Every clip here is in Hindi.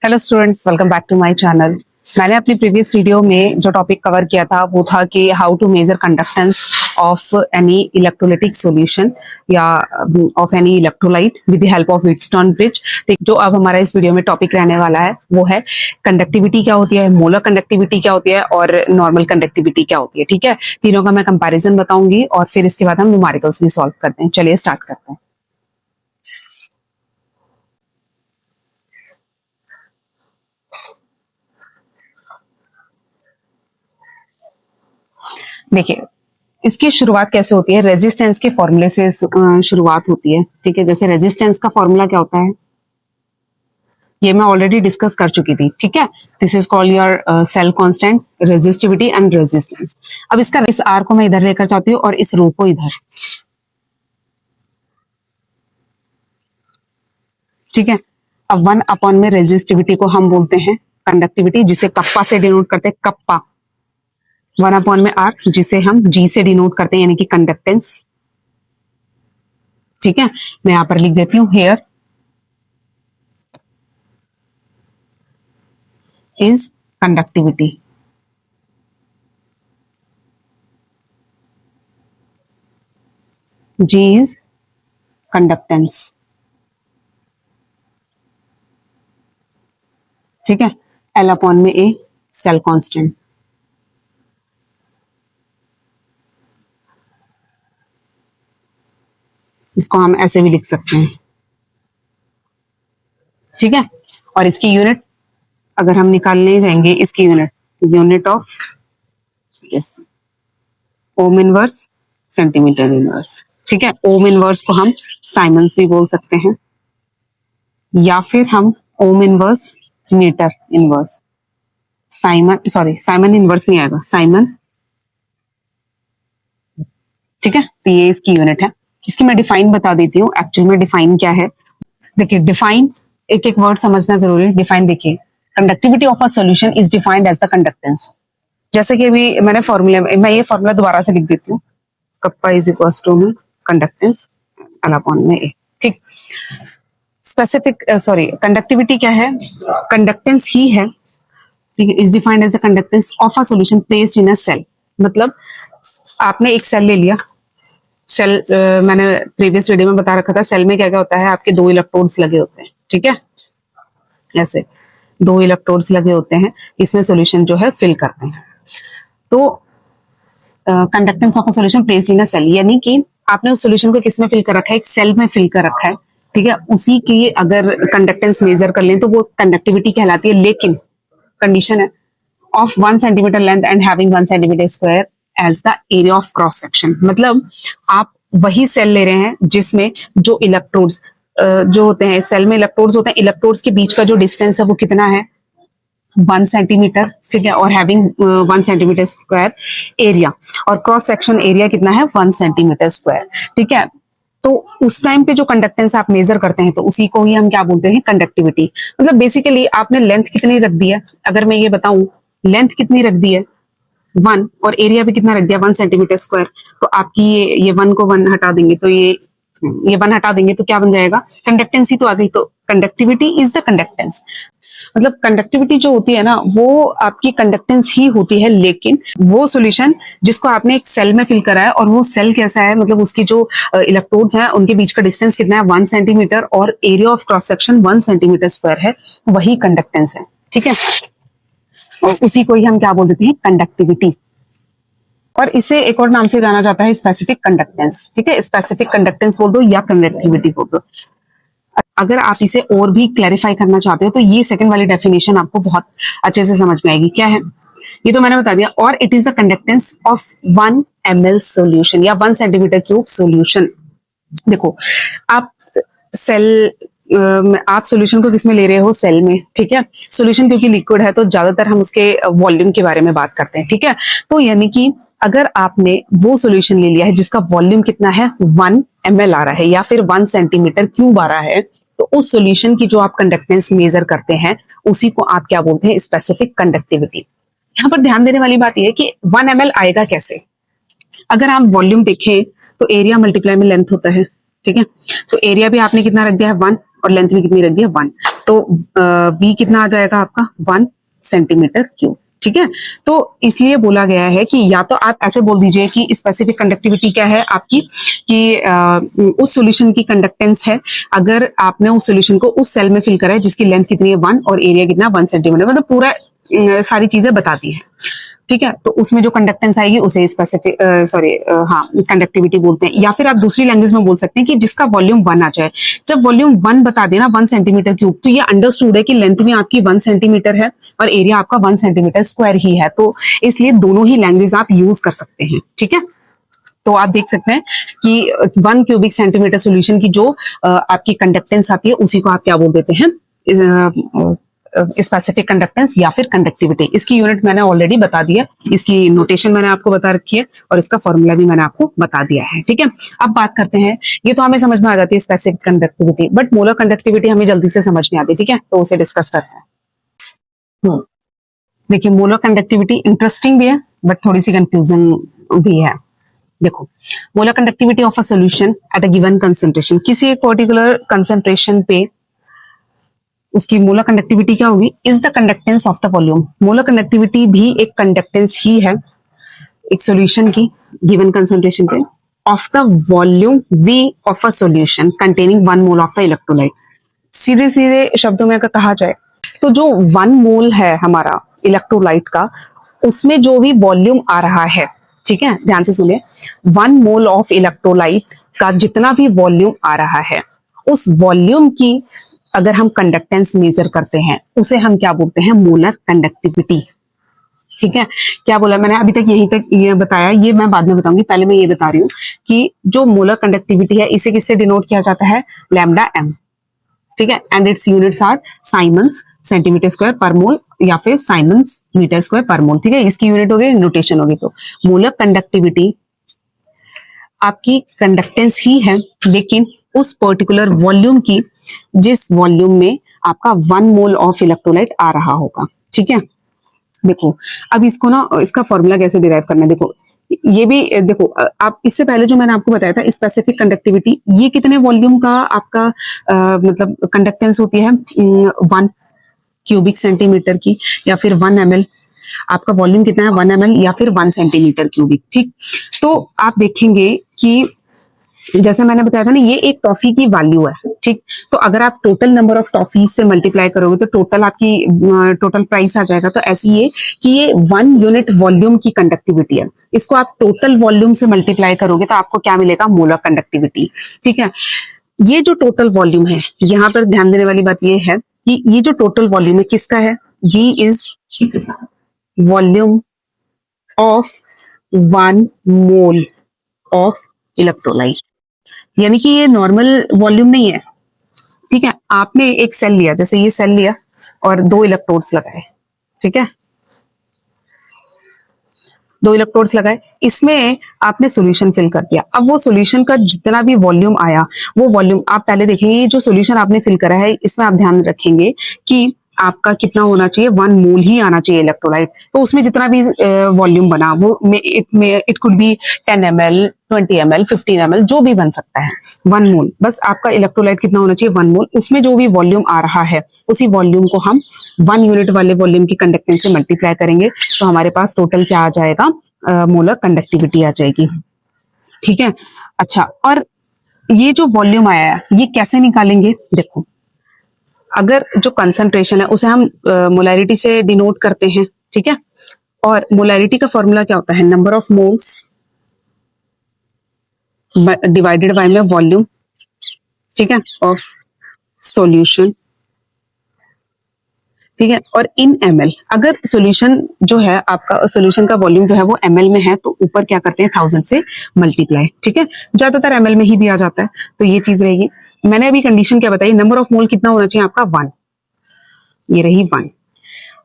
Hello students, welcome back to my channel. मैंने अपनी प्रीवियस वीडियो में जो टॉपिक कवर किया था वो था कि how to measure conductance of any electrolytic solution या of any electrolyte with the help of Wheatstone bridge. जो अब हमारा इस वीडियो में टॉपिक रहने वाला है वो है कंडक्टिविटी क्या होती है, मोलर कंडक्टिविटी क्या होती है और नॉर्मल कंडक्टिविटी क्या होती है। ठीक है, तीनों का मैं कंपैरिजन बताऊंगी और फिर इसके बाद हम न्यूमेरिकल्स भी सॉल्व करते हैं। चलिए स्टार्ट करते हैं। देखिए, इसकी शुरुआत कैसे होती है, रेजिस्टेंस के फॉर्मूले से शुरुआत होती है। ठीक है, जैसे रेजिस्टेंस का फॉर्मूला क्या होता है ये मैं ऑलरेडी डिस्कस कर चुकी थी। ठीक है, this is called your cell constant, resistivity and resistance. अब इसका इस आर को मैं इधर लेकर चाहती हूँ और इस रो को इधर। ठीक है, अब 1 में रेजिस्टिविटी को हम बोलते हैं कंडक्टिविटी, जिसे कप्पा से डिनोट करते हैं, कप्पा। 1 में आर, जिसे हम जी से डिनोट करते हैं, यानी कि कंडक्टेंस। ठीक है, मैं यहां पर लिख देती हूं, here is conductivity. G is conductance. ठीक है, एल अपॉन में ए, सेल कांस्टेंट। इसको हम ऐसे भी लिख सकते हैं। ठीक है, और इसकी यूनिट अगर हम निकालने जाएंगे, इसकी unit of yes ohm inverse centimetre inverse. ठीक है, ओम इनवर्स को हम साइमन्स भी बोल सकते हैं या फिर हम ohm inverse metre inverse. Siemens inverse नहीं आएगा, साइमन। ठीक है, तो ये इसकी यूनिट है। इसकी मैं डिफाइन बता देती हूँ, एक्चुअल में डिफाइन क्या है। देखिए, डिफाइन एक एक वर्ड समझना जरूरी है। डिफाइन देखिए, conductivity of a solution is defined as the conductance. जैसे कि अभी मैंने फॉर्मूले में, मैं ये फॉर्मूला दोबारा से लिख देती हूँ, कप्पा इज इक्वल टू में कंडक्टेंस एल अपॉन में ए। ठीक, स्पेसिफिक कंडक्टिविटी क्या है, कंडक्टेंस ही है। ठीक है, is defined as the conductance of a solution placed in a cell. मतलब आपने एक सेल ले लिया, सेल मैंने प्रीवियस वीडियो में बता रखा था, सेल में क्या क्या होता है, आपके 2 इलेक्ट्रोड्स लगे होते हैं। ठीक है, ऐसे 2 इलेक्ट्रोड्स लगे होते हैं, इसमें सॉल्यूशन जो है फिल करते हैं। तो conductance of a solution placed in a cell, यानी कि आपने उस सॉल्यूशन को किस में फिल कर रखा है, एक सेल में फिल कर रखा है। ठीक है, उसी की अगर कंडक्टेंस मेजर कर लें तो वो कंडक्टिविटी कहलाती है। लेकिन कंडीशन है of 1 centimetre length and having 1 centimetre square as the area of cross section. मतलब आप वही सेल ले रहे हैं जिसमें जो इलेक्ट्रोड्स जो होते हैं, सेल में इलेक्ट्रोड्स होते हैं, इलेक्ट्रोड्स के बीच का जो डिस्टेंस है वो कितना है, 1 सेंटीमीटर। ठीक है, और हैविंग 1 सेंटीमीटर स्क्वायर एरिया, और क्रॉस सेक्शन एरिया कितना है, 1 सेंटीमीटर स्क्वायर। ठीक है, तो उस टाइम पे जो कंडक्टेंस आप मेजर करते हैं तो उसी को ही हम क्या बोलते हैं, कंडक्टिविटी। मतलब बेसिकली आपने लेंथ कितनी रख दी है, अगर मैं ये बताऊं लेंथ कितनी रख दी है 1, और एरिया भी कितना रख दिया 1 सेंटीमीटर स्क्वायर, तो आपकी ये 1 को 1 हटा देंगे तो ये 1 हटा देंगे तो क्या बन जाएगा, कंडक्टेंस ही तो आ गई। तो कंडक्टिविटी इज द कंडक्टेंस। मतलब कंडक्टिविटी जो होती है ना वो आपकी कंडक्टेंस ही होती है। लेकिन वो सॉल्यूशन जिसको आपने एक सेल में फिल करा है, और वो सेल कैसा है, मतलब उसकी जो इलेक्ट्रोड्स हैं उनके बीच का डिस्टेंस कितना है, 1 सेंटीमीटर, और area of cross section 1 centimetre square है, वही कंडक्टेंस है। ठीक है, और उसी को ही हम क्या बोल देते हैं, कंडक्टिविटी। और इसे एक और नाम से जाना जाता है, स्पेसिफिक कंडक्टेंस। ठीक है, स्पेसिफिक कंडक्टेंस बोल दो या कंडक्टिविटी बोल दो। अगर आप इसे और भी क्लैरिफाई करना चाहते हो तो ये सेकंड वाली डेफिनेशन आपको बहुत अच्छे से समझ में आएगी। क्या है ये तो मैंने बता दिया। और it is the conductance of 1 ml solution या 1 सेंटीमीटर क्यूब सॉल्यूशन। देखो, आप सेल आप सॉल्यूशन को किसमें ले रहे हो, सेल में। ठीक है, सॉल्यूशन क्योंकि लिक्विड है तो ज्यादातर हम उसके वॉल्यूम के बारे में बात करते हैं। ठीक है, तो यानी कि अगर आपने वो सॉल्यूशन ले लिया है जिसका वॉल्यूम कितना है, 1 ml आ रहा है या फिर 1 सेंटीमीटर क्यूब आ रहा है, तो उस सॉल्यूशन की जो आप कंडक्टेंस मेजर करते हैं उसी को आप क्या बोलते हैं, स्पेसिफिक कंडक्टिविटी। यहाँ पर ध्यान देने वाली बात यह है कि 1 ml आएगा कैसे। अगर आप वॉल्यूम देखें तो एरिया मल्टीप्लाई में लेंथ होता है। ठीक है। तो एरिया भी आपने कितना रख दिया है 1 और लेंथ भी कितनी रख दी है 1, तो v कितना आ जाएगा आपका 1 सेंटीमीटर क्यूब। ठीक है। तो इसलिए बोला गया है कि या तो आप ऐसे बोल दीजिए कि स्पेसिफिक कंडक्टिविटी क्या है आपकी, कि उस सॉल्यूशन की कंडक्टेंस है अगर आपने उस सॉल्यूशन को उस सेल में फिल करा है जिसकी लेंथ कितनी है 1 और एरिया कितना 1 सेंटीमीटर, मतलब पूरा सारी चीजें बताती है। ठीक है। तो उसमें जो कंडक्टेंस आएगी उसे स्पेसिफिक कंडक्टिविटी बोलते हैं। या फिर आप दूसरी लैंग्वेज में बोल सकते हैं कि जिसका वॉल्यूम 1 आ जाए। जब वॉल्यूम 1 बता देना 1 सेंटीमीटर क्यूब, तो ये अंडरस्टूड है कि लेंथ में आपकी 1 सेंटीमीटर है और एरिया आपका 1 सेंटीमीटर स्क्वायर ही है। तो इसलिए दोनों ही लैंग्वेज आप यूज कर सकते हैं। ठीक है। तो आप देख सकते हैं कि 1 क्यूबिक सेंटीमीटर सॉल्यूशन की जो आपकी कंडक्टेंस आती है उसी को आप क्या बोल देते हैं, स्पेसिफिक कंडक्टेंस या फिर कंडक्टिविटी। इसकी यूनिट मैंने ऑलरेडी बता दिया, इसकी नोटेशन मैंने आपको बता रखी है और इसका फॉर्मूला भी मैंने आपको बता दिया है। ठीक है। अब बात करते हैं, ये तो हमें समझ में आ जाती है specific conductivity, but molar conductivity हमें जल्दी से समझ नहीं आती। ठीक है। तो उसे डिस्कस करते हैं। देखिए, मोलर कंडक्टिविटी इंटरेस्टिंग भी है बट थोड़ी सी कंफ्यूजन भी है। देखो, molar conductivity of a solution at a given concentration, किसी एक पर्टिकुलर कंसंट्रेशन पे उसकी मोलर कंडक्टिविटी क्या होगी, is the conductance of the volume. Molar conductivity भी एक कंडक्टेंस ही है एक सॉल्यूशन की गिवन कंसंट्रेशन पे, of the volume we of a solution containing 1 mole of the electrolyte. सीधे सीधे शब्दों में अगर कहा जाए तो जो 1 मोल है हमारा इलेक्ट्रोलाइट का, उसमें जो भी वॉल्यूम आ रहा है, ठीक है, ध्यान से सुनिए, 1 मोल ऑफ इलेक्ट्रोलाइट का जितना भी वॉल्यूम आ रहा है, उस वॉल्यूम की अगर हम कंडक्टेंस मेजर करते हैं उसे हम क्या बोलते हैं, मोलर कंडक्टिविटी। ठीक है। क्या बोला मैंने अभी तक, यहीं तक ये बताया, ये मैं बाद में बताऊंगी, पहले मैं ये बता रही हूँ कि जो मोलर कंडक्टिविटी है इसे किससे डिनोट किया जाता है, लैम्डा एम। ठीक है। And its units are siemens centimetre square per mole या फिर साइमन्स मीटर स्क्वायर पर मोल। ठीक है। इसकी यूनिट हो गई, नोटेशन होगी। तो मोलर कंडक्टिविटी आपकी कंडक्टेंस ही है, लेकिन उस पर्टिकुलर वॉल्यूम की जिस वॉल्यूम में आपका 1 मोल ऑफ इलेक्ट्रोलाइट आ रहा होगा। ठीक है। देखो, अब इसको ना, इसका फॉर्मूला कैसे डिराइव करना है, देखो ये भी देखो, आप इससे पहले जो मैंने आपको बताया था स्पेसिफिक कंडक्टिविटी, ये कितने वॉल्यूम का आपका मतलब कंडक्टेंस होती है, 1 क्यूबिक सेंटीमीटर की, या फिर 1 ml। आपका वॉल्यूम कितना है 1 ml या फिर 1 सेंटीमीटर क्यूबिक। ठीक। तो आप देखेंगे कि जैसे मैंने बताया था ना, ये एक टॉफी की वैल्यू है। ठीक। तो अगर आप टोटल नंबर ऑफ टॉफीज से मल्टीप्लाई करोगे तो टोटल आपकी टोटल प्राइस आ जाएगा। तो ऐसी ये कि ये 1 यूनिट वॉल्यूम की कंडक्टिविटी है, इसको आप टोटल वॉल्यूम से मल्टीप्लाई करोगे तो आपको क्या मिलेगा, मोलर कंडक्टिविटी। ठीक है। ये जो टोटल वॉल्यूम है, यहाँ पर ध्यान देने वाली बात ये है कि ये जो टोटल वॉल्यूम है किसका है, ये is volume of 1 mole of electrolyte, यानी कि ये नॉर्मल वॉल्यूम नहीं है। ठीक है। आपने एक सेल लिया, जैसे ये सेल लिया और 2 इलेक्ट्रोड्स लगाए। ठीक है। 2 इलेक्ट्रोड्स लगाए, इसमें आपने सॉल्यूशन फिल कर दिया। अब वो सॉल्यूशन का जितना भी वॉल्यूम आया, वो वॉल्यूम आप पहले देखेंगे, ये जो सॉल्यूशन आपने फिल करा है इसमें आप ध्यान रखेंगे कि आपका कितना होना चाहिए, 1 मोल ही आना चाहिए इलेक्ट्रोलाइट। तो उसमें जितना भी वॉल्यूम बना वो it could be 10 ml, 20 ml, 15 ml, जो भी बन सकता है, 1 मोल। बस आपका इलेक्ट्रोलाइट कितना होना चाहिए, 1 मोल। उसमें जो भी वॉल्यूम आ रहा है उसी वॉल्यूम को हम 1 यूनिट वाले वॉल्यूम की कंडक्टेंस से मल्टीप्लाई करेंगे तो हमारे पास टोटल क्या आ जाएगा, मोलर कंडक्टिविटी आ जाएगी। ठीक है। अच्छा, और ये जो वॉल्यूम आया है ये कैसे निकालेंगे, देखो, अगर जो कंसंट्रेशन है उसे हम मोलैरिटी से डिनोट करते हैं। ठीक है। और मोलैरिटी का फॉर्मूला क्या होता है, number of moles divided by में वॉल्यूम, ठीक है, ऑफ सॉल्यूशन। ठीक है। और इन ml, अगर सॉल्यूशन जो है आपका, सॉल्यूशन का वॉल्यूम जो है वो ml में है तो ऊपर क्या करते हैं, 1000 से मल्टीप्लाई। ठीक है। ज्यादातर ml में ही दिया जाता है, तो ये चीज रहेगी। मैंने अभी कंडीशन क्या बताई, नंबर ऑफ मोल कितना होना चाहिए आपका, 1, ये रही 1।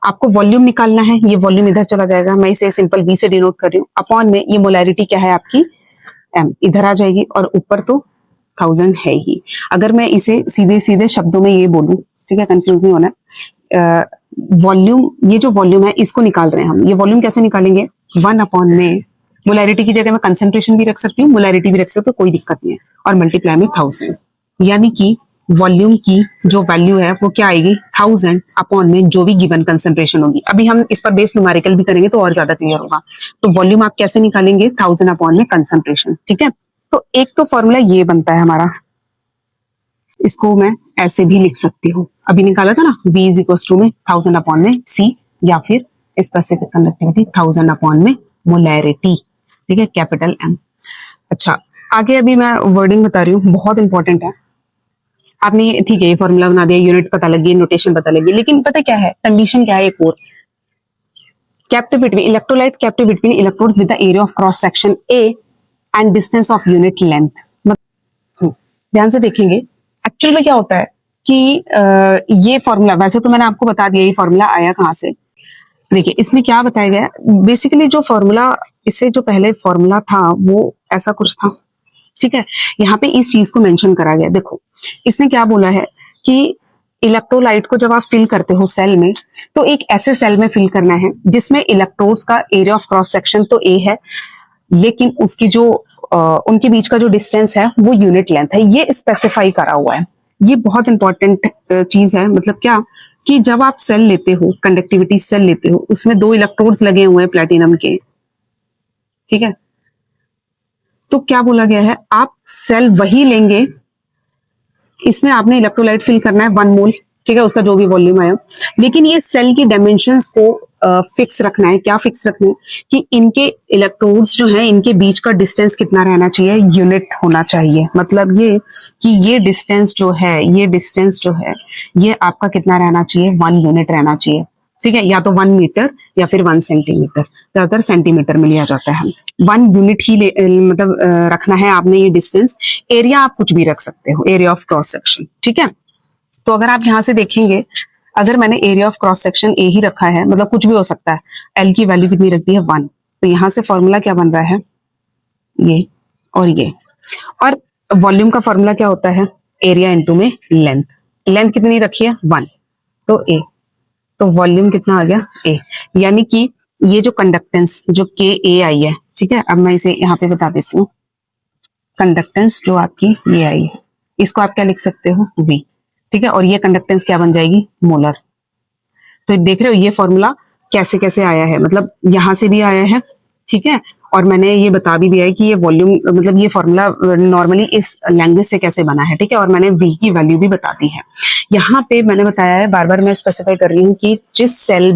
आपको वॉल्यूम निकालना है, ये वॉल्यूम इधर चला जाएगा, मैं इसे सिंपल v से डिनोट कर रही हूँ, अपॉन में ये मोलैरिटी क्या है आपकी, m, इधर आ जाएगी, और ऊपर तो 1000 है ही। अगर मैं इसे सीधे सीधे शब्दों में ये बोलूं, ठीक है, कंफ्यूज नहीं होना, वॉल्यूम, ये जो वॉल्यूम है इसको निकाल रहे हैं हम, ये वॉल्यूम कैसे निकालेंगे, 1 अपॉन में मोलैरिटी की जगह मैं कंसेंट्रेशन भी रख सकती हूँ, मोलैरिटी भी रख सकती हूँ, कोई दिक्कत नहीं है, और मल्टीप्लाई में 1000, यानी कि वॉल्यूम की जो वैल्यू है वो क्या आएगी 1000 अपॉन में जो भी गिवन कंसेंट्रेशन होगी। अभी हम इस पर बेस न्यूमेरिकल भी करेंगे तो और ज्यादा क्लियर होगा। तो वॉल्यूम आप कैसे निकालेंगे 1000 अपॉन में कंसेंट्रेशन, ठीक है। तो एक तो फॉर्मूला ये बनता है हमारा, इसको मैं ऐसे भी लिख सकती हूँ, अभी निकाला था ना, V इज इक्वल टू में 1000 अपॉन में C, या फिर स्पेसिफिक कंडक्टिविटी 1000 अपॉन में मोलैरिटी, ठीक है, कैपिटल M। अच्छा, आगे अभी मैं वर्डिंग बता रही हूँ, बहुत इंपॉर्टेंट है। आपने ठीक है ये फॉर्मूला बना दिया, यूनिट पता लगी, नोटेशन पता लगी, लेकिन पता क्या है, कंडीशन क्या है एक और, captive between electrolyte captive between electrodes with the area of cross section A and distance of unit length. ध्यान से देखेंगे एक्चुअल में क्या होता है कि ये फॉर्मूला, वैसे तो मैंने आपको बता दिया ये फॉर्मूला आया कहाँ से। देखिए इसमें क्या बताया गया, बेसिकली जो फॉर्मूला, इससे जो पहले फॉर्मूला था वो ऐसा कुछ था, ठीक है। यहाँ पे इस चीज को मेंशन करा गया, देखो इसने क्या बोला है कि इलेक्ट्रोलाइट को जब आप फिल करते हो सेल में, तो एक ऐसे सेल में फिल करना है जिसमें इलेक्ट्रोड्स का एरिया ऑफ क्रॉस सेक्शन तो A है, लेकिन उसकी जो उनके बीच का जो डिस्टेंस है वो यूनिट लेंथ है, ये स्पेसिफाई करा हुआ है। ये बहुत इंपॉर्टेंट चीज है, मतलब क्या कि जब आप सेल लेते हो, कंडक्टिविटी सेल लेते हो, उसमें 2 इलेक्ट्रोड्स लगे हुए हैं प्लेटिनम के, ठीक है। तो क्या बोला गया है, आप सेल वही लेंगे, इसमें आपने इलेक्ट्रोलाइट फिल करना है 1 मोल, ठीक है, उसका जो भी वॉल्यूम आया, लेकिन ये सेल की डायमेंशंस को फिक्स रखना है। क्या फिक्स रखना है कि इनके इलेक्ट्रोड्स जो है इनके बीच का डिस्टेंस कितना रहना चाहिए, यूनिट होना चाहिए। मतलब ये कि ये डिस्टेंस जो है, ये डिस्टेंस जो है ये आपका कितना रहना चाहिए, 1 यूनिट रहना चाहिए, ठीक है, या तो 1 मीटर या फिर 1 सेंटीमीटर, ज्यादातर सेंटीमीटर में लिया जाता है। 1 यूनिट ही मतलब रखना है आपने ये डिस्टेंस। एरिया आप कुछ भी रख सकते हो, एरिया ऑफ क्रॉस सेक्शन, ठीक है। तो अगर आप यहां से देखेंगे, अगर मैंने area of cross section A ही रखा है, मतलब कुछ भी हो सकता है, L की वैल्यू कितनी रख दी है 1, तो यहां से फॉर्मूला क्या बन रहा है, ये और ये। और वॉल्यूम का फॉर्मूला क्या होता है, एरिया इनटू में लेंथ, लेंथ कितनी रखी है 1, तो A, तो वॉल्यूम कितना आ गया A, यानी कि ये जो कंडक्टेंस जो KA आई है, ठीक है, अब मैं इसे यहाँ पे बता देती हूँ, कंडक्टेंस जो आपकी ये आई है, इसको आप क्या लिख सकते हो V, ठीक है, और ये कंडक्टेंस क्या बन जाएगी, मोलर। तो देख रहे हो ये फॉर्मूला कैसे कैसे आया है, मतलब यहां से भी आया है, ठीक है, और मैंने ये बता भी दिया है कि ये वॉल्यूम, मतलब ये फॉर्मूला नॉर्मली इस लैंग्वेज से कैसे बना है, ठीक है, और मैंने V की वैल्यू भी बता दी है। यहाँ पे मैंने बताया है, बार बार मैं स्पेसिफाई कर रही हूँ कि जिस सेल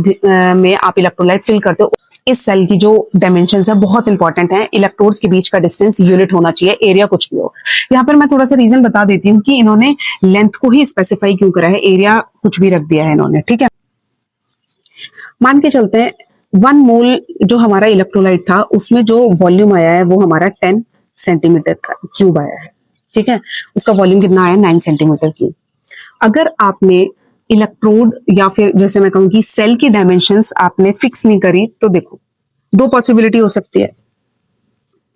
में आप इलेक्ट्रोलाइट फिल करते हो, इस सेल की जो डायमेंशंस है बहुत इंपॉर्टेंट है, इलेक्ट्रोड्स के बीच का डिस्टेंस यूनिट होना चाहिए, एरिया कुछ भी हो। यहाँ पर मैं थोड़ा सा रीजन बता देती हूँ कि इन्होंने लेंथ को ही स्पेसिफाई क्यों करा है, एरिया कुछ भी रख दिया है इन्होंने, ठीक है। मान के चलते हैं 1 मोल जो हमारा इलेक्ट्रोलाइट था उसमें जो वॉल्यूम आया है वो हमारा 10 सेंटीमीटर का क्यूब आया है, ठीक है, उसका वॉल्यूम कितना आया 9 सेंटीमीटर क्यूब। अगर आपने इलेक्ट्रोड या फिर जैसे मैं कहूँ कि सेल की डायमेंशंस आपने फिक्स नहीं करी, तो देखो 2 पॉसिबिलिटी हो सकती है,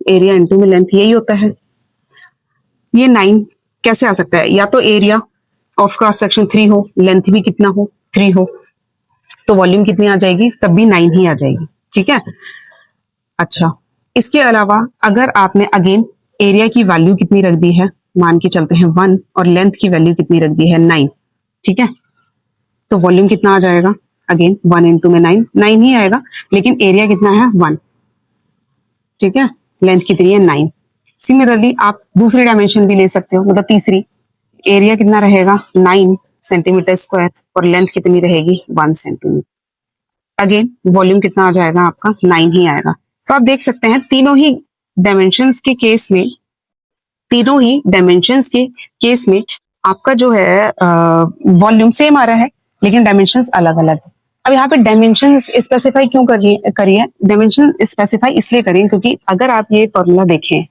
एरिया इनटू में लेंथ, यही होता है। ये 9 कैसे आ सकता है, या तो एरिया ऑफ क्रॉस सेक्शन 3 हो, लेंथ भी कितना हो 3 हो, तो वॉल्यूम कितनी आ जाएगी, तब भी 9 ही आ जाएगी, ठीक है। अच्छा, इसके अलावा अगर आपने अगेन एरिया की वैल्यू कितनी रख दी है, मान के चलते हैं 1, और लेंथ की वैल्यू कितनी रख दी है 9, ठीक है, तो वॉल्यूम कितना आ जाएगा, अगेन 1 इंटू में 9, 9 ही आएगा, लेकिन एरिया कितना है 1, ठीक है, लेंथ कितनी है 9। सिमिलरली आप दूसरी डायमेंशन भी ले सकते हो, मतलब तीसरी, एरिया कितना रहेगा 9 सेंटीमीटर स्क्वायर और लेंथ कितनी रहेगी 1 सेंटीमीटर, अगेन वॉल्यूम कितना आ जाएगा आपका 9 ही आएगा। तो आप देख सकते हैं तीनों ही डायमेंशंस के केस में, तीनों ही डायमेंशंस के केस में आपका जो है वॉल्यूम सेम आ रहा है, लेकिन डायमेंशंस अलग अलग है। अब यहाँ पे डायमेंशंस स्पेसिफाई क्यों करिए, डायमेंशन स्पेसिफाई इसलिए करिए क्योंकि अगर आप ये फॉर्मूला देखें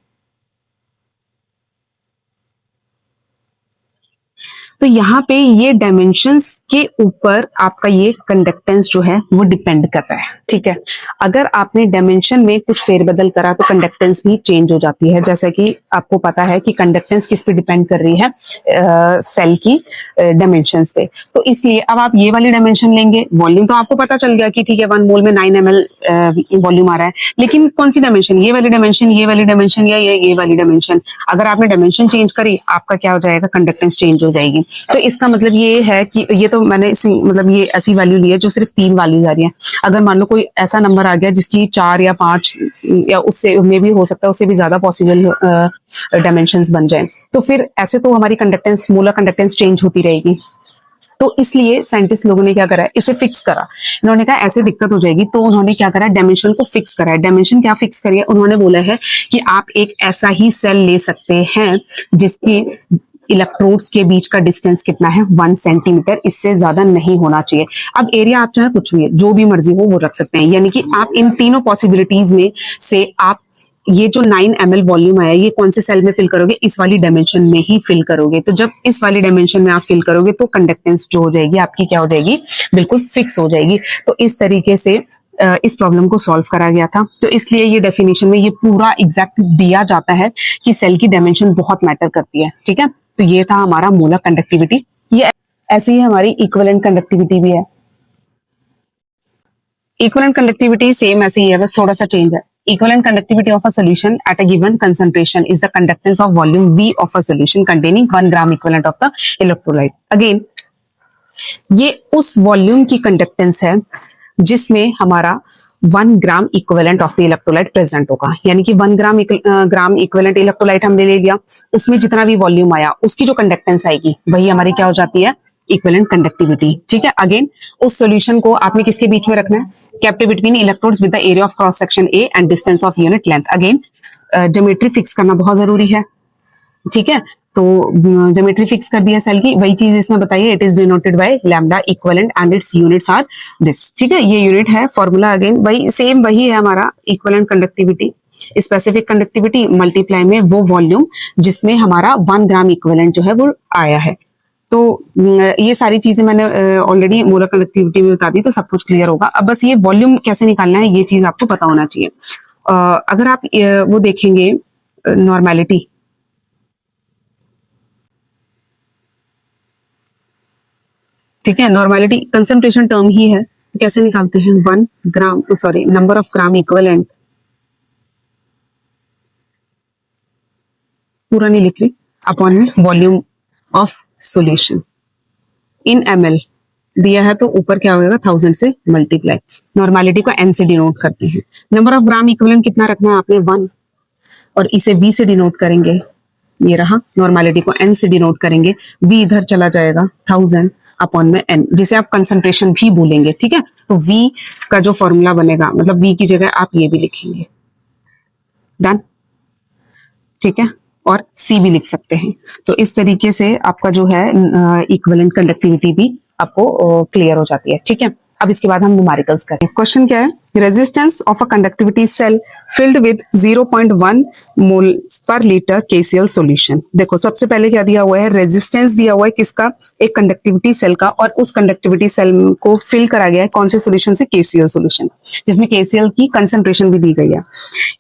तो यहाँ पे ये डायमेंशंस के ऊपर आपका ये कंडक्टेंस जो है वो डिपेंड कर रहा है, ठीक है। अगर आपने डायमेंशन में कुछ फेरबदल करा तो कंडक्टेंस भी चेंज हो जाती है। जैसा कि आपको पता है कि कंडक्टेंस किस पे डिपेंड कर रही है, सेल की डायमेंशंस पे। तो इसलिए अब आप ये वाली डायमेंशन लेंगे, वॉल्यूम तो आपको पता चल गया कि ठीक है 1 मोल में 9 ml वॉल्यूम आ रहा है, लेकिन कौन सी डायमेंशन, ये वाली डायमेंशन, ये वाली डायमेंशन या ये वाली डायमेंशन। अगर आपने डायमेंशन चेंज करी, आपका क्या हो जाएगा, कंडक्टेंस चेंज हो जाएगी। तो इसका मतलब ये है कि ये तो मैंने मतलब ये ऐसी वैल्यू ली है जो सिर्फ 3 वैल्यूज आ रही है। अगर मान लो कोई ऐसा नंबर आ गया जिसकी 4 या 5 या उससे में भी हो सकता है, उससे भी ज्यादा पॉसिबल डायमेंशंस बन जाए, तो फिर ऐसे तो हमारी कंडक्टेंस, मोलर कंडक्टेंस चेंज होती रहेगी। तो इसलिए साइंटिस्ट लोगों ने क्या करा है, इसे फिक्स करा। इन्होंने कहा ऐसे दिक्कत हो जाएगी, तो उन्होंने क्या करा, डायमेंशन को फिक्स करा है। डायमेंशन क्या फिक्स करी है, उन्होंने बोला है कि आप एक ऐसा ही सेल ले सकते हैं जिसके इलेक्ट्रोड्स के बीच का डिस्टेंस कितना है, 1 सेंटीमीटर, इससे ज्यादा नहीं होना चाहिए। अब एरिया आप चाहे कुछ भी, जो भी मर्जी हो वो रख सकते हैं। यानी कि आप इन तीनों पॉसिबिलिटीज में से आप ये जो 9 ml वॉल्यूम आया, ये कौन से सेल में फिल करोगे, इस वाली डायमेंशन में ही फिल करोगे। तो जब इस वाली डायमेंशन में आप फिल करोगे तो कंडक्टेंस जो हो जाएगी आपकी क्या हो जाएगी, बिल्कुल फिक्स हो जाएगी। तो इस तरीके से इस प्रॉब्लम को सॉल्व करा गया था। तो इसलिए ये डेफिनेशन में ये पूरा एग्जैक्ट दिया जाता है कि सेल की डायमेंशन बहुत मैटर करती है, ठीक है। तो ये था हमारा मोलर कंडक्टिविटी। ये ऐसी ही हमारी इक्विवेलेंट कंडक्टिविटी भी है। इक्विवेलेंट कंडक्टिविटी सेम ऐसे ही है, बस थोड़ा सा चेंज है। Equivalent conductivity of a solution at a given concentration is the conductance of volume V of a solution containing 1 gram equivalent of the electrolyte. Again, ये उस वॉल्यूम की कंडक्टेंस है जिसमें हमारा 1 gram equivalent of the electrolyte present होगा। यानी कि 1 ग्राम इक्विवेलेंट इलेक्ट्रोलाइट हमने ले लिया, उसमें जितना भी वॉल्यूम आया उसकी जो कंडक्टेंस आएगी वही हमारी क्या हो जाती है, इक्विवेलेंट कंडक्टिविटी, ठीक है। अगेन उस सॉल्यूशन को आपने किसके बीच में रखना है, kept between electrodes with the area of cross section A and distance of unit length. Again, geometry fix करना बहुत जरूरी है, ठीक है। तो ज्योमेट्री फिक्स कर दिया सेल की, वही चीज इसमें बताइए, it is denoted by lambda equivalent and its units are this, ठीक है। ये यूनिट है, फॉर्मूला अगेन वही सेम वही है हमारा, equivalent conductivity, specific conductivity multiply में वो वॉल्यूम जिसमें हमारा 1 ग्राम इक्विवेलेंट जो है वो आया है। तो ये सारी चीजें मैंने ऑलरेडी मोलर कंडक्टिविटी में बता दी, तो सब कुछ क्लियर होगा। अब बस ये वॉल्यूम कैसे निकालना है ये चीज आपको पता होना चाहिए। अगर आप वो देखेंगे नॉर्मेलिटी, ठीक है, नॉर्मेलिटी कंसंट्रेशन टर्म ही है, कैसे निकालते हैं, 1 ग्राम sorry number of gram equivalent, पूरा नहीं लिख रही, अपॉन में volume of solution in ml दिया है, तो ऊपर क्या होगा 1000 से मल्टीप्लाई, नॉर्मेलिटी को n से डिनोट करते हैं। नंबर ऑफ ग्राम इक्विवेलेंट कितना रखना है आपने, 1, और इसे v से डिनोट करेंगे, ये रहा, नॉर्मेलिटी को n से डिनोट करेंगे, v इधर चला जाएगा 1000 अपॉन में n, जिसे आप कंसंट्रेशन भी बोलेंगे, ठीक है। तो v का जो फॉर्मूला बनेगा, मतलब v की जगह आप ये भी लिखेंगे, डन, ठीक है, और C भी लिख सकते हैं। तो इस तरीके से आपका जो है इक्विवेलेंट कंडक्टिविटी भी आपको क्लियर हो जाती है, ठीक है। अब इसके बाद हम न्यूमेरिकल्स करें। क्वेश्चन क्या है, resistance of a conductivity cell filled with 0.1 mole per litre KCl solution. देखो सबसे पहले क्या दिया हुआ है, रेजिस्टेंस दिया हुआ है किसका, एक कंडक्टिविटी सेल का, और उस कंडक्टिविटी सेल को फिल करा गया है कौन से सॉल्यूशन से, KCl सॉल्यूशन, जिसमें KCl की कंसंट्रेशन भी दी गई है,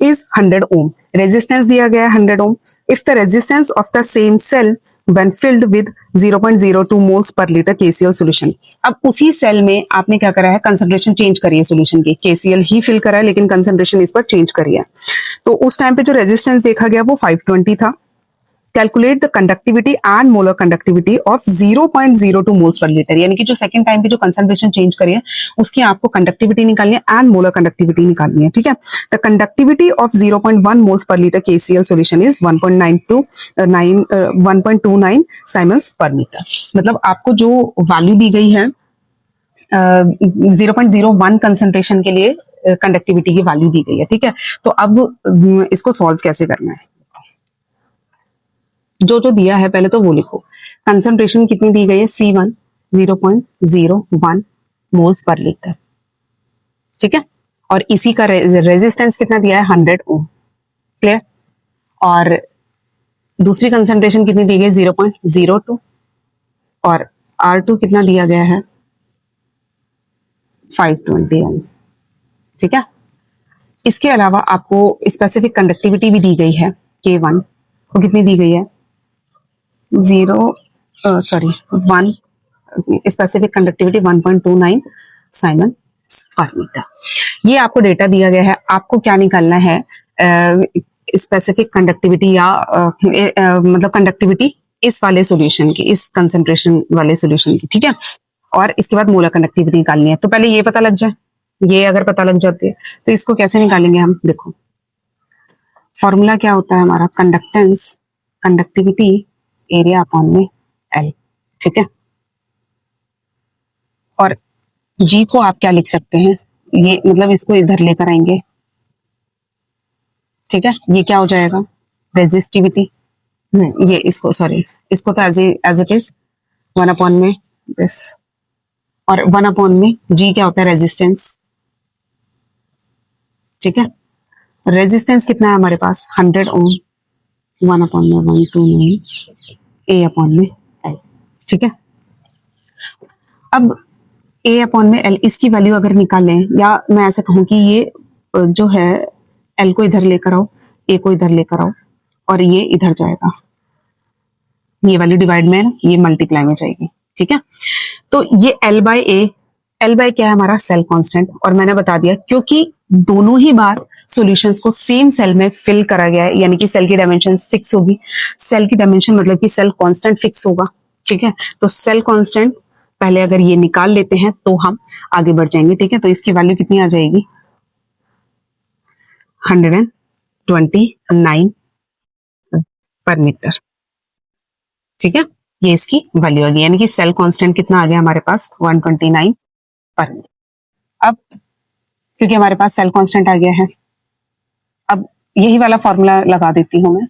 इज 100 ओम। रेजिस्टेंस दिया गया है 100 ohm. If the resistance of the same cell when filled with 0.02 moles per liter KCl solution। अब उसी सेल में आपने क्या करा है, कंसंट्रेशन चेंज करी है सॉल्यूशन की, KCl ही फिल करा है लेकिन कंसंट्रेशन इस पर चेंज करी है। तो उस टाइम पे जो रेजिस्टेंस देखा गया वो 520 था। Calculate the conductivity and molar conductivity of 0.02 moles per litre, यानी कि जो सेकंड टाइम पे जो कंसंट्रेशन चेंज करी है उसकी आपको कंडक्टिविटी निकालनी है एंड मोलर कंडक्टिविटी निकालनी है, ठीक है। The conductivity of 0.1 moles per litre KCl solution is 1.29 Simons पर मीटर। मतलब आपको जो वैल्यू दी गई है 0.01 कंसंट्रेशन के लिए कंडक्टिविटी की वैल्यू दी गई है, ठीक है। तो अब इसको सॉल्व कैसे करना है, जो जो दिया है पहले तो वो लिखो। कंसंट्रेशन कितनी दी गई है, C1 0.01 मोल्स पर लीटर, ठीक है, और इसी का रेजिस्टेंस कितना दिया है 100 ओम, क्लियर। और दूसरी कंसंट्रेशन कितनी दी गई 0.02, और R2 कितना दिया गया है 520 ओम। ठीक है, इसके अलावा आपको स्पेसिफिक कंडक्टिविटी भी दी गई है, K1 को कितनी दी गई है, 1 स्पेसिफिक कंडक्टिविटी 1.29 साइमन पर मीटर। ये आपको डेटा दिया गया है, आपको क्या निकालना है, स्पेसिफिक कंडक्टिविटी या मतलब कंडक्टिविटी इस वाले सॉल्यूशन की, इस कंसंट्रेशन वाले सॉल्यूशन की। ठीक है, और इसके बाद मोलर कंडक्टिविटी निकालनी है। तो पहले ये पता लग जाए, ये अगर पता लग जाती है तो इसको कैसे निकालेंगे हम, देखो फॉर्मूला क्या होता है हमारा, कंडक्टेंस कंडक्टिविटी एरिया अपॉन में एल। ठीक है, और जी को आप क्या लिख सकते हैं, ये मतलब इसको इधर लेकर आएंगे। ठीक है, ये क्या हो जाएगा, रेजिस्टिविटी, ये इसको सॉरी इसको तो एज इट इज 1 अपॉन में दिस, और 1 अपॉन में जी क्या होता है, रेजिस्टेंस। ठीक है, रेजिस्टेंस कितना है हमारे पास, 100 ओम, 1 अपॉन में 129 ए अपॉन में एल। ठीक है, अब ए अपॉन में एल, इसकी वैल्यू अगर निकालें, या मैं ऐसे कहूं कि ये जो है एल को इधर लेकर आओ, ए को इधर लेकर आओ, और ये इधर जाएगा, ये वैल्यू डिवाइड में ये मल्टीप्लाई में जाएगी। ठीक है, तो ये L by A, L by क्या है हमारा, सेल कांस्टेंट, और मैंने बता दिया क्योंकि दोनों ही बार सॉल्यूशंस को सेम सेल में फिल करा गया है, यानी कि सेल की डायमेंशन फिक्स होगी। सेल की डायमेंशन मतलब कि सेल कांस्टेंट फिक्स होगा। ठीक है, तो सेल कांस्टेंट पहले अगर ये निकाल लेते हैं तो हम आगे बढ़ जाएंगे। ठीक है, तो इसकी वैल्यू कितनी आ जाएगी, 129 पर मीटर। ठीक है, ये इसकी वैल्यू आ गई, यानी कि सेल कांस्टेंट कितना आ गया हमारे पास, 129 पर मीटर। अब क्योंकि हमारे पास सेल कांस्टेंट आ गया है, अब यही वाला फॉर्मूला लगा देती हूं मैं,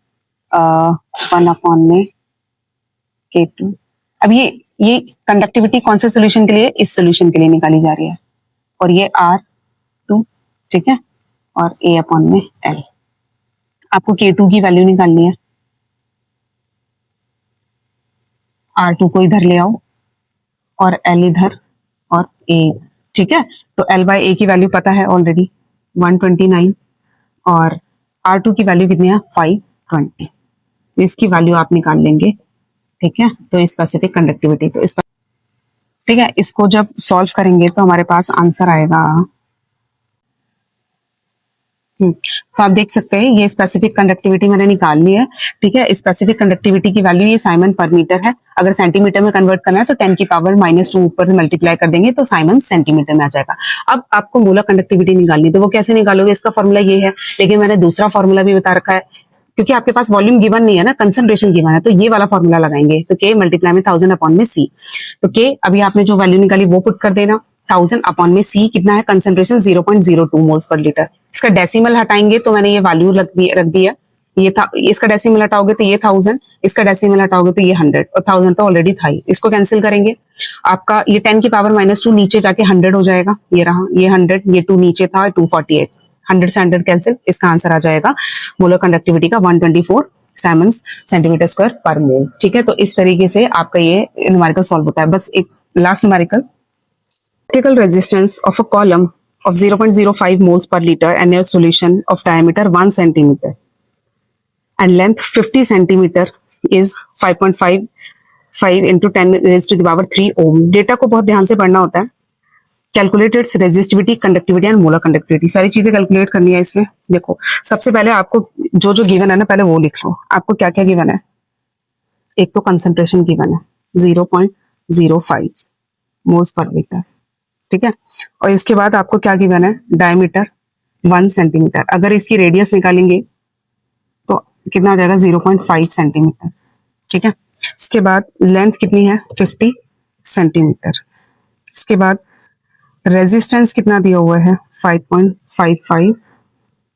1 अपॉन में K2। अब ये कंडक्टिविटी कौन से सोल्यूशन के लिए, इस सोल्यूशन के लिए निकाली जा रही है, और ये R2। ठीक है, और A अपॉन में L। आपको K2 की वैल्यू निकालनी है, R2 को इधर ले आओ, और L इधर, और A इधर। ठीक है, तो L बाय A की वैल्यू पता है ऑलरेडी 129, और R2 की वैल्यू कितनी है, 520। तो इसकी वैल्यू आप निकाल लेंगे। ठीक है, तो स्पेसिफिक कंडक्टिविटी, तो इस, ठीक है, इसको जब सॉल्व करेंगे तो हमारे पास आंसर आएगा। तो आप देख सकते हैं ये स्पेसिफिक कंडक्टिविटी मैंने निकाल ली है। ठीक है, स्पेसिफिक कंडक्टिविटी की वैल्यू ये साइमन पर मीटर है। अगर सेंटीमीटर में कन्वर्ट करना है तो 10 की पावर -2 ऊपर से मल्टीप्लाई कर देंगे तो साइमन सेंटीमीटर में आ जाएगा। अब आपको मोलर कंडक्टिविटी निकालनी है, तो वो कैसे निकालोगे, इसका फॉर्मूला ये है, लेकिन मैंने दूसरा फॉर्मूला भी बता रखा है, क्योंकि आपके पास वॉल्यूम गिवन नहीं है ना, कंसंट्रेशन गिवन है, तो ये वाला फॉर्मूला लगाएंगे। तो K मल्टीप्लाई में 1000 अपॉन में C। तो K अभी आपने जो वैल्यू निकाली वो पुट कर देना, 1000 अपॉन में C कितना है, कंसंट्रेशन 0.02 मोल्स पर लीटर। इसका डेसिमल हटाएंगे तो मैंने ये वैल्यू रख दिया, ये था, इसका डेसिमल हटाओगे तो ये 1000, इसका डेसिमल हटाओगे तो ये 100, और 1000 तो ऑलरेडी था ही। इसको कैंसिल करेंगे, आपका ये 10 की पावर -2 नीचे जाके 100 हो जाएगा, ये रहा, ये 100, ये 2 नीचे था, 248, 100 से 100 कैंसिल, इसका आंसर आ जाएगा मोलर कंडक्टिविटी का 124 साइमन्स सेंटीमीटर स्क्वायर पर मोल। ठीक है, तो इस तरीके से आपका ये न्यूमेरिकल सॉल्व होता है। बस एक last numerical, critical resistance of a column of 0.05 moles per liter and a solution of diameter 1 centimeter and length 50 centimeter is 5.55 into 10 raised to the power 3 ohm। Data को बहुत ध्यान से पढ़ना होता है। Calculated resistivity, conductivity and molar conductivity, सारी चीजें कैलकुलेट करनी है इसमें। देखो सबसे पहले आपको जो जो गिवन है ना, पहले वो लिख लो। आपको क्या क्या गिवन है, एक तो कंसंट्रेशन गिवन है 0.05 मोल्स पर लीटर। ठीक है, और इसके बाद आपको क्या गिवन है, डायमीटर 1 सेंटीमीटर। अगर इसकी रेडियस निकालेंगे तो कितना आ जाएगा, 0.5 सेंटीमीटर। ठीक है, इसके बाद लेंथ कितनी है, 50 सेंटीमीटर। इसके बाद रेजिस्टेंस कितना दिया हुआ है, 5.55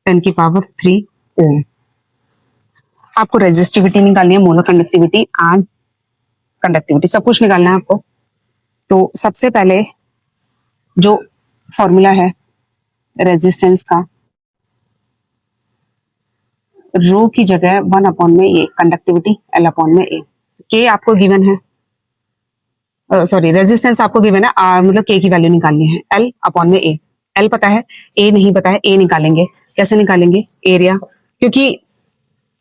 10 की पावर 3 ओम। आपको रेजिस्टिविटी निकालनी है, मोलर कंडक्टिविटी एंड कंडक्टिविटी, सब कुछ निकालना है आपको। तो सबसे पहले जो फॉर्मूला है रेजिस्टेंस का, रो की जगह 1 अपॉन में ए, कंडक्टिविटी L अपॉन में ए। के आपको गिवन है, सॉरी रेजिस्टेंस आपको गिवन है, मतलब के की वैल्यू निकालनी है, एल अपॉन में ए। एल पता है, ए नहीं पता है, ए निकालेंगे। कैसे निकालेंगे? एरिया, क्योंकि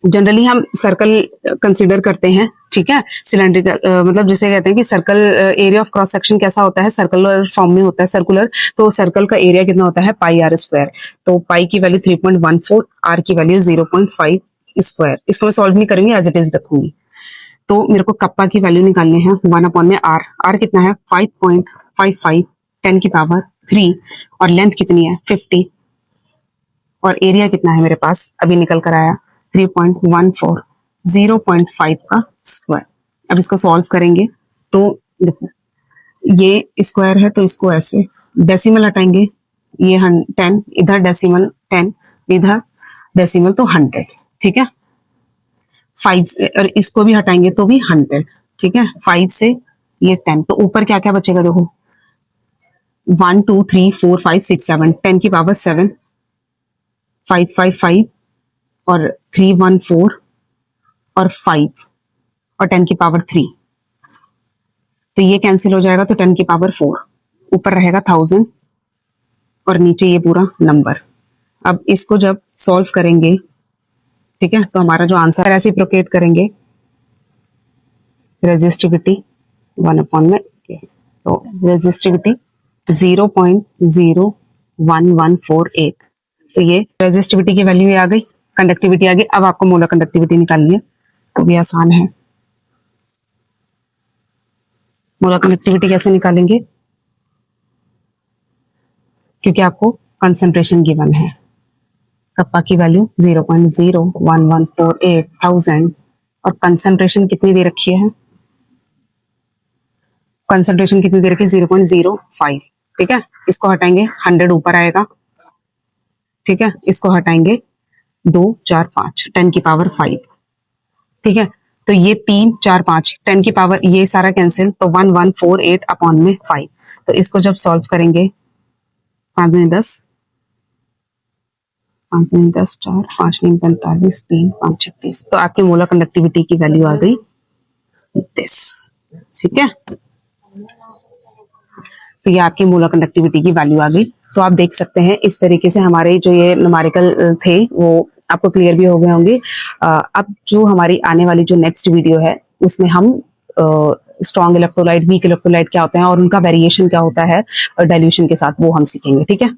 जनरली हम सर्कल कंसीडर करते हैं, ठीक है, सिलेंड्रिकल, मतलब जिसे कहते हैं कि circle area of cross section कैसा होता है, सर्कुलर फॉर्म में होता है, सर्कुलर। तो सर्कल का एरिया कितना होता है? पाई आर स्क्वायर। तो पाई की वैल्यू 3.14, आर की वैल्यू 0.5 स्क्वायर। इसको मैं सॉल्व नहीं करूंगी, एज इट इज रखूंगी। तो मेरे को कप्पा की वैल्यू निकालनी है, 1 अपॉन में आर। आर कितना है? 5.55 10 की पावर 3, और लेंथ कितनी है? 50, और एरिया कितना है मेरे पास? अभी निकल कर आया 3.14, 0.5 का स्क्वायर। अब इसको सॉल्व करेंगे तो देखो, ये स्क्वायर है तो इसको ऐसे डेसिमल हटाएंगे, ये 10, इधर डेसिमल 10, इधर डेसिमल तो 100, ठीक है। 5 से, और इसको भी हटाएंगे तो भी 100, ठीक है। 5 से ये 10, तो ऊपर क्या क्या बचेगा? देखो 1 2 3 4 5 6 7, 10 की पावर 7, 555 और 314 और 5 और 10 की पावर 3, तो ये कैंसिल हो जाएगा, तो 10 की पावर 4, ऊपर रहेगा 1000 और नीचे ये पूरा नंबर। अब इसको जब सॉल्व करेंगे, ठीक है, तो हमारा जो आंसर है, रेसिप्रोकेट करेंगे रेजिस्टिविटी 1 अपॉन में, तो रेजिस्टिविटी 0.01148, तो ये रेजिस्टिविटी की वैल्यू आ गई, कंडक्टिविटी आ गई। अब आपको मोलर कंडक्टिविटी निकालनी है, तो भी आसान है। मोलर कंडक्टिविटी कैसे निकालेंगे? क्योंकि आपको कंसंट्रेशन गिवन है। कप्पा की वैल्यू 0.01148 1000, और कंसंट्रेशन कितनी दे रखी है? कंसंट्रेशन कितनी दे रखी है? 0.05, ठीक है। इसको हटाएंगे, 100 ऊपर आएगा, ठीक है। इसको हटाएंगे 2 4 5, 10 की पावर 5, ठीक है। तो ये 3 4 5, 10 की पावर, ये सारा कैंसिल, तो 1148 अपॉन में 5। तो इसको जब सॉल्व करेंगे, 5 में 10, 5 में 10 4, 5 में 45, 3 5 36, तो आपकी मोलर कंडक्टिविटी की वैल्यू आ गई दिस, ठीक है। तो ये आपकी मोलर कंडक्टिविटी की वैल्यू आ गई। तो आप देख सकते हैं इस तरीके से हमारे जो ये न्यूमेरिकल थे वो आपको क्लियर भी हो गए होंगे। अब जो हमारी आने वाली जो नेक्स्ट वीडियो है उसमें हम स्ट्रॉन्ग इलेक्ट्रोलाइट, वीक इलेक्ट्रोलाइट क्या होते हैं और उनका वेरिएशन क्या होता है डाइल्यूशन के साथ, वो हम सीखेंगे, ठीक है।